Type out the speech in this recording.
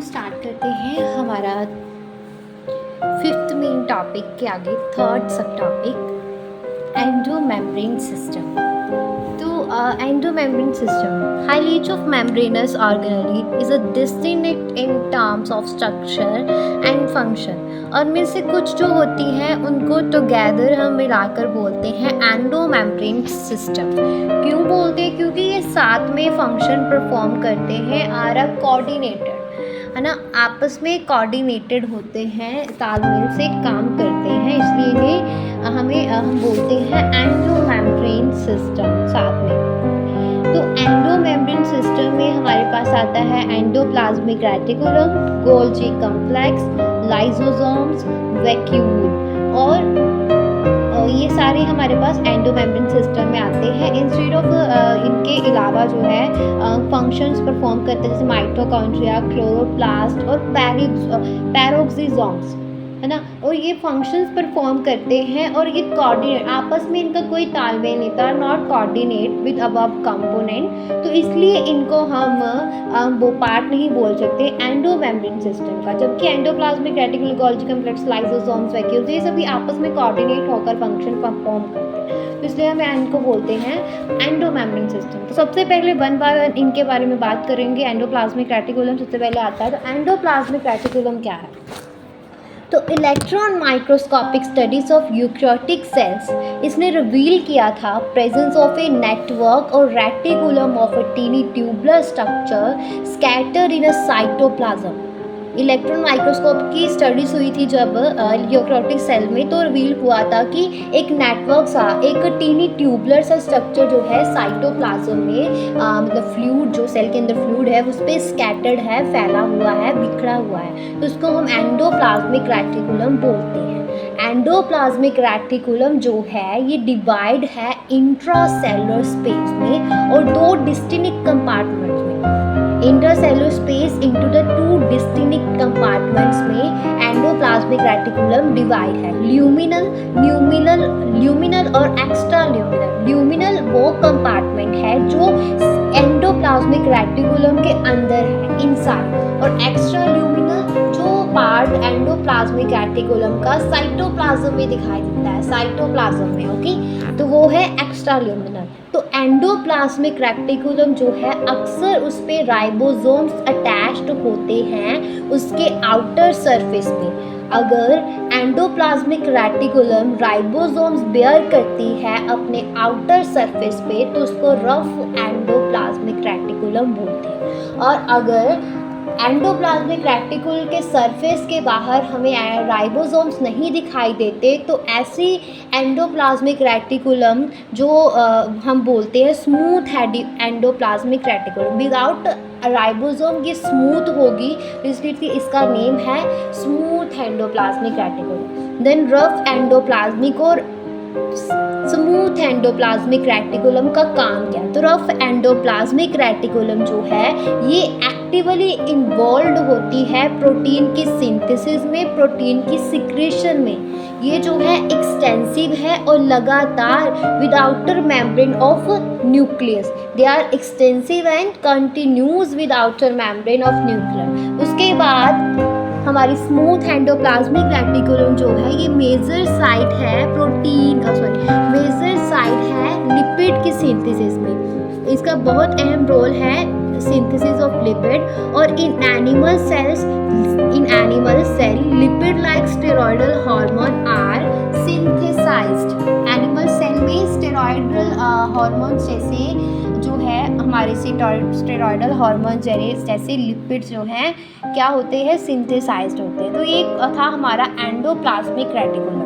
Start करते हैं हमारा फिफ्थ मेन टॉपिक के आगे थर्ड सब टॉपिक एंडोमेम्ब्रेन सिस्टम। तो endomembrane system highlight of membranes organelle is a distinct in terms of structure and function. और में से कुछ जो होती हैं उनको टुगेदर हम मिलाकर बोलते हैं एंडोमेम्ब्रेन सिस्टम। क्यों बोलते हैं? क्योंकि ये साथ में फंक्शन परफॉर्म करते हैं, आर आर कोऑर्डिनेटेड, है ना, आपस में कोऑर्डिनेटेड होते हैं, तालमेल से काम करते हैं, इसलिए इन्हें हम बोलते हैं एंडोमेम्ब्रेन सिस्टम साथ में। तो एंडोमेम्ब्रेन सिस्टम में हमारे पास आता है endoplasmic reticulum, Golgi complex, lysosomes, vacuole, और ये सारे हमारे पास एंडोमेम्ब्रेन सिस्टम में आते हैं। इंस्टेड ऑफ इनके अलावा जो है फंक्शंस परफॉर्म करते हैं, जैसे माइटोकॉन्ड्रिया, क्लोरोप्लास्ट और पैरोक्सिसोम्स, है ना, और ये फंक्शंस परफॉर्म करते हैं और ये कोऑर्डिनेट, आपस में इनका कोई तालमेल नहीं था, not coordinate with above component, तो इसलिए इनको हम वो पार्ट नहीं बोल सकते एंडोमेम्ब्रेन सिस्टम का। जबकि endoplasmic reticulum, Golgi complex, lysosomes, vacuoles, ये सभी आपस में कोऑर्डिनेट होकर फंक्शन परफॉर्म करते हैं, तो इसलिए हम इनको बोलते हैं एंडोमेम्ब्रेन सिस्टम। तो सबसे पहले वन बाय वन इनके बारे में बात करेंगे। एंडोप्लाज्मिक रेटिकुलम सबसे पहले आता है। तो एंडोप्लाज्मिक रेटिकुलम क्या है? तो electron microscopic studies of eukaryotic cells, इसने रिवील किया था प्रेजेंस ऑफ ए नेटवर्क और reticulum of a tiny tubular structure scattered in a cytoplasm. Electron microscope की स्टडीज हुई थी जब यूकैरियोटिक सेल में, तो रिवील हुआ था कि एक नेटवर्क सा, एक टीनी ट्यूबुलर सा स्ट्रक्चर जो है साइटोप्लाज्म में, मतलब फ्लूइड, जो सेल के अंदर फ्लूइड है उस पर स्कैटर्ड है, फैला हुआ है, बिखरा हुआ है, तो उसको हम एंडोप्लाज्मिक रेटिकुलम बोलते हैं। एंडोप्लाज्मिक रेटिकुलम जो है ये डिवाइड है इंट्रासेलुलर स्पेस में और दो डिस्टिंक्ट कंपार्टमेंट्स में। Intracellular space into the two distinct compartments में एंडोप्लाज्मिक रेटिकुलम डिवाइड है। ल्यूमिनल और एक्स्ट्रा ल्यूमिनल। ल्यूमिनल वो कंपार्टमेंट है जो एंडोप्लाज्मिक रेटिकुलम के अंदर है, इनसाइड, और एक्स्ट्रा ल्यूमिनल जो पार्ट एंडोप्लाज्मिक रेटिकुलम का साइटोप्लाज्म में दिखाई देता है, साइटोप्लाज्म में, ओके, तो वो है एक्स्ट्रा ल्यूमिनल। तो एंडोप्लाज्मिक रेटिकुलम जो है अक्सर उस पे राइबोसोम्स अटैच्ड होते हैं उसके आउटर सरफेस पे। अगर एंडोप्लाज्मिक रेटिकुलम राइबोसोम्स बेयर करती है अपने आउटर सरफेस पे तो उसको रफ एंडोप्लाज्मिक रेटिकुलम बोलते हैं। और अगर एंडोप्लाज्मिक रेटिकुल के सरफेस के बाहर हमें राइबोसोम्स नहीं दिखाई देते तो ऐसी एंडोप्लाज्मिक रेटिकुलम जो हम बोलते हैं smooth endoplasmic reticulum. Without ribosome ये स्मूथ होगी, इसलिए इसका नेम है smooth endoplasmic reticulum. Then rough endoplasmic और स्मूथ एंडोप्लाज्मिक रेटिकुलम का काम क्या है? तो रफ एंडोप्लाज्मिक रेटिकुलम जो है ये एक्टिवली इन्वॉल्व होती है प्रोटीन की सिंथेसिस में, प्रोटीन की सिक्रेशन में। ये जो है एक्सटेंसिव है और लगातार with outer membrane of nucleus, they are extensive and continuous with outer membrane of nucleus. उसके बाद हमारी स्मूथ एंडोप्लाज्मिक रेटिकुलम जो है ये मेजर साइट है मेजर साइट है लिपिड की सिंथेसिस में। इसका बहुत अहम रोल है सिंथेसिस ऑफ लिपिड। और in animal cell lipid like steroidal hormone are synthesized. Animal cell में स्टेरॉयडल हार्मोन जैसे जो है हमारे स्टेरॉयडल हार्मोन जैसे लिपिड्स जो हैं क्या होते हैं, सिंथेसाइज्ड होते हैं। तो ये था हमारा एंडोप्लाज्मिक रेटिकुलम।